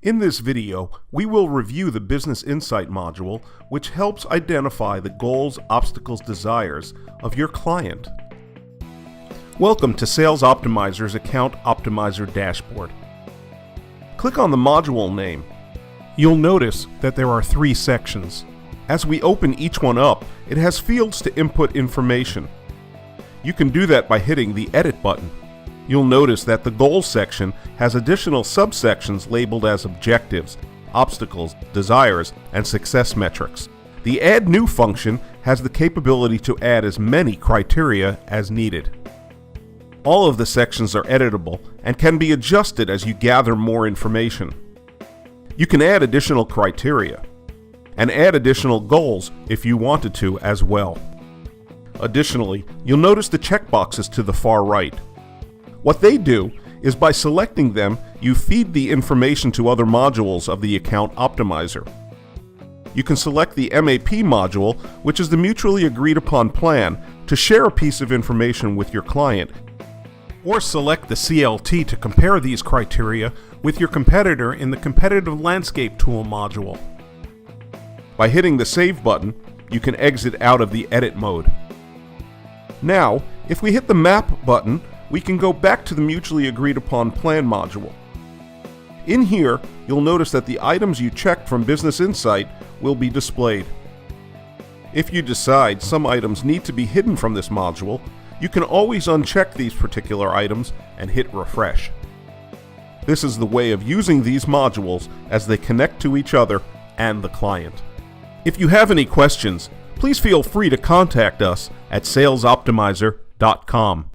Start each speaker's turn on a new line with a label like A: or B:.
A: In this video, we will review the Business Insight module, which helps identify the goals, obstacles, desires of your client. Welcome to Sales Optimizer's Account Optimizer dashboard. Click on the module name. You'll notice that there are 3 sections. As we open each one up, it has fields to input information. You can do that by hitting the Edit button. You'll notice that the Goals section has additional subsections labeled as Objectives, Obstacles, Desires, and Success Metrics. The Add New function has the capability to add as many criteria as needed. All of the sections are editable and can be adjusted as you gather more information. You can add additional criteria and add additional goals if you wanted to as well. Additionally, you'll notice the checkboxes to the far right. What they do is by selecting them, you feed the information to other modules of the Account Optimizer. You can select the MAP module, which is the mutually agreed upon plan, to share a piece of information with your client, or select the CLT to compare these criteria with your competitor in the Competitive Landscape Tool module. By hitting the Save button, you can exit out of the edit mode. Now, if we hit the Map button, we can go back to the mutually agreed upon plan module. In here, you'll notice that the items you checked from Business Insight will be displayed. If you decide some items need to be hidden from this module, you can always uncheck these particular items and hit Refresh. This is the way of using these modules as they connect to each other and the client. If you have any questions, please feel free to contact us at salesoptimizer.com.